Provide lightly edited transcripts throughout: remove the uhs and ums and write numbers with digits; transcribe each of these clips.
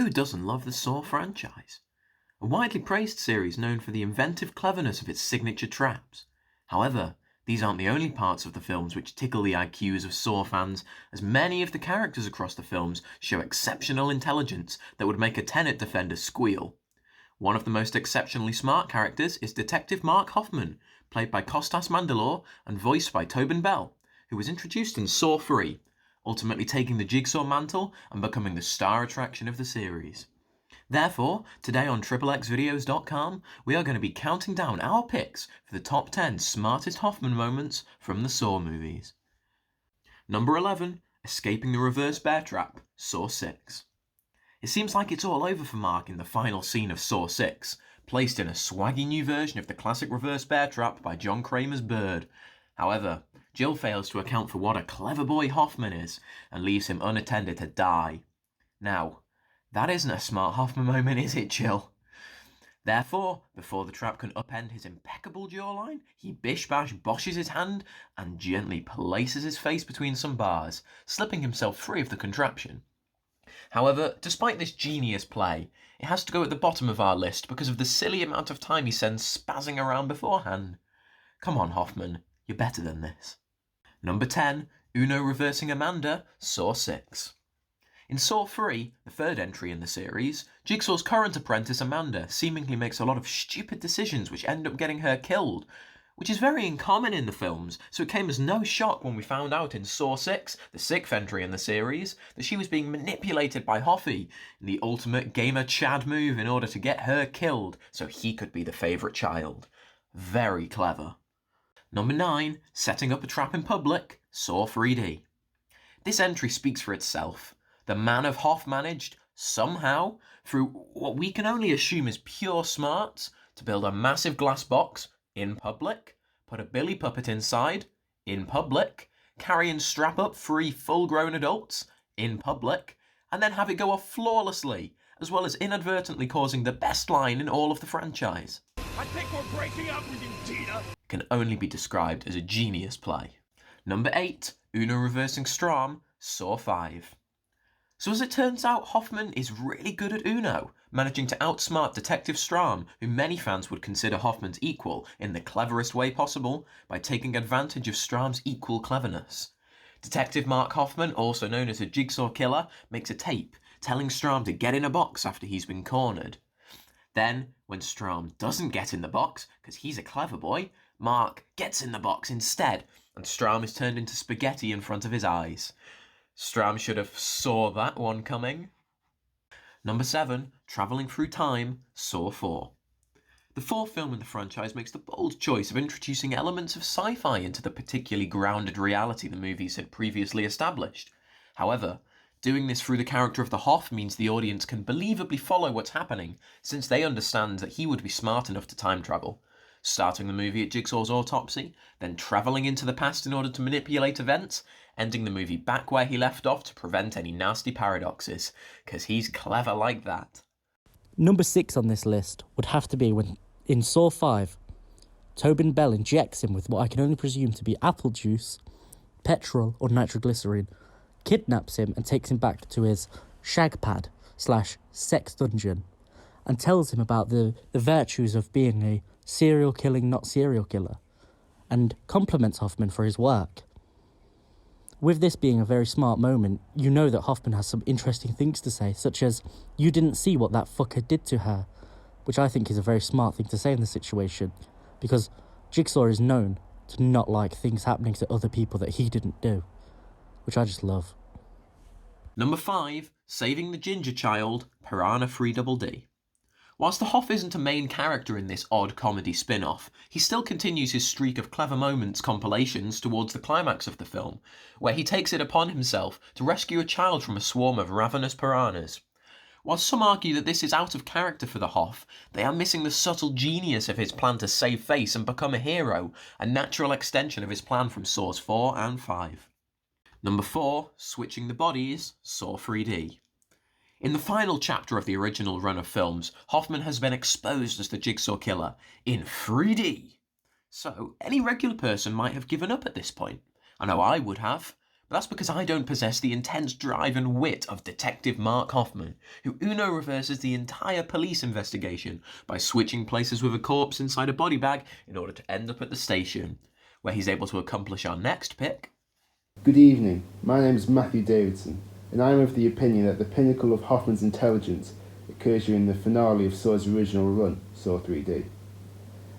Who doesn't love the Saw franchise? A widely praised series known for the inventive cleverness of its signature traps. However, these aren't the only parts of the films which tickle the IQs of Saw fans, as many of the characters across the films show exceptional intelligence that would make a Tenet defender squeal. One of the most exceptionally smart characters is Detective Mark Hoffman, played by Costas Mandylor and voiced by Tobin Bell, who was introduced in Saw 3, ultimately taking the Jigsaw mantle and becoming the star attraction of the series. Therefore, today on XXXvideos.com, we are going to be counting down our picks for the top 10 smartest Hoffman moments from the Saw movies. Number 11, Escaping the Reverse Bear Trap, Saw 6. It seems like it's all over for Mark in the final scene of Saw 6, placed in a swaggy new version of the classic reverse bear trap by John Kramer's Bird. However, Jill fails to account for what a clever boy Hoffman is, and leaves him unattended to die. Now, that isn't a smart Hoffman moment, is it, Jill? Therefore, before the trap can upend his impeccable jawline, he bish-bash boshes his hand and gently places his face between some bars, slipping himself free of the contraption. However, despite this genius play, it has to go at the bottom of our list because of the silly amount of time he spends spazzing around beforehand. Come on, Hoffman, you're better than this. Number 10, Uno reversing Amanda, Saw 6. In Saw 3, the third entry in the series, Jigsaw's current apprentice Amanda seemingly makes a lot of stupid decisions which end up getting her killed, which is very uncommon in the films, so it came as no shock when we found out in Saw 6, the sixth entry in the series, that she was being manipulated by Hoffy in the ultimate gamer Chad move in order to get her killed so he could be the favourite child. Very clever. Number 9, Setting up a Trap in Public, Saw 3D. This entry speaks for itself. The man of Hoff managed, somehow, through what we can only assume is pure smarts, to build a massive glass box, in public, put a billy puppet inside, in public, carry and strap up 3 full-grown adults, in public, and then have it go off flawlessly, as well as inadvertently causing the best line in all of the franchise. I think we're breaking up with you, Tina! Can only be described as a genius play. Number 8, Uno reversing Strom, Saw 5. So as it turns out, Hoffman is really good at Uno, managing to outsmart Detective Strom, who many fans would consider Hoffman's equal, in the cleverest way possible, by taking advantage of Strom's equal cleverness. Detective Mark Hoffman, also known as a Jigsaw Killer, makes a tape, telling Strom to get in a box after he's been cornered. Then, when Strom doesn't get in the box, because he's a clever boy, Mark gets in the box instead, and Strom is turned into spaghetti in front of his eyes. Strom should have saw that one coming. Number 7, Travelling Through Time, Saw 4. The fourth film in the franchise makes the bold choice of introducing elements of sci-fi into the particularly grounded reality the movies had previously established. However, doing this through the character of the Hoff means the audience can believably follow what's happening, since they understand that he would be smart enough to time travel. Starting the movie at Jigsaw's autopsy, then travelling into the past in order to manipulate events, ending the movie back where he left off to prevent any nasty paradoxes, because he's clever like that. Number 6 on this list would have to be when, in Saw 5, Tobin Bell injects him with what I can only presume to be apple juice, petrol or nitroglycerine, kidnaps him and takes him back to his shag pad / sex dungeon, and tells him about the virtues of being a serial killing not serial killer, and compliments Hoffman for his work. With this being a very smart moment, you know that Hoffman has some interesting things to say, such as, "You didn't see what that fucker did to her," which I think is a very smart thing to say in the situation, because Jigsaw is known to not like things happening to other people that he didn't do, which I just love. Number 5, Saving the Ginger Child, Piranha 3DD. Whilst the Hoff isn't a main character in this odd comedy spin-off, he still continues his streak of clever moments compilations towards the climax of the film, where he takes it upon himself to rescue a child from a swarm of ravenous piranhas. While some argue that this is out of character for the Hoff, they are missing the subtle genius of his plan to save face and become a hero, a natural extension of his plan from Saws 4 and 5. Number 4, Switching the Bodies, Saw 3D. In the final chapter of the original run of films, Hoffman has been exposed as the Jigsaw Killer in 3D. So, any regular person might have given up at this point. I know I would have. But that's because I don't possess the intense drive and wit of Detective Mark Hoffman, who Uno reverses the entire police investigation by switching places with a corpse inside a body bag in order to end up at the station, where he's able to accomplish our next pick. Good evening, my name is Matthew Davidson, and I am of the opinion that the pinnacle of Hoffman's intelligence occurs during the finale of Saw's original run, Saw 3D.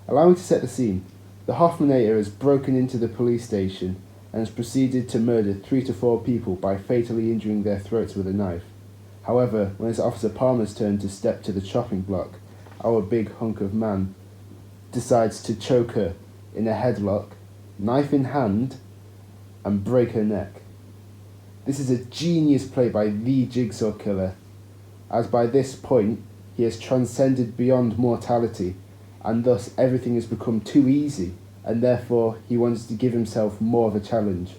Allow me to set the scene. The Hoffmanator has broken into the police station and has proceeded to murder 3 to 4 people by fatally injuring their throats with a knife. However, when it's Officer Palmer's turn to step to the chopping block, our big hunk of man decides to choke her in a headlock, knife in hand, and break her neck. This is a genius play by the Jigsaw Killer, as by this point he has transcended beyond mortality, and thus everything has become too easy, and therefore he wants to give himself more of a challenge.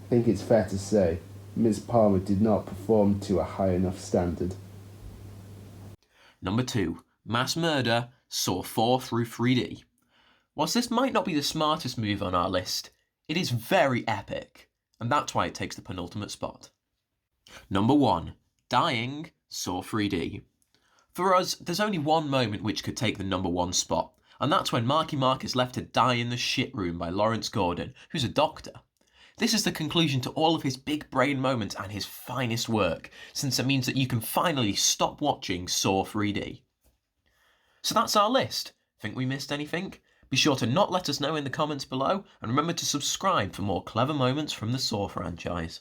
I think it's fair to say Ms. Palmer did not perform to a high enough standard. Number 2. Mass Murder, Saw 4 through 3D. Whilst this might not be the smartest move on our list, it is very epic, and that's why it takes the penultimate spot. Number 1. Dying, Saw 3D. For us, there's only one moment which could take the number 1 spot, and that's when Marky Mark is left to die in the shit room by Lawrence Gordon, who's a doctor. This is the conclusion to all of his big brain moments and his finest work, since it means that you can finally stop watching Saw 3D. So that's our list. Think we missed anything? Be sure to not let us know in the comments below, and remember to subscribe for more clever moments from the Saw franchise.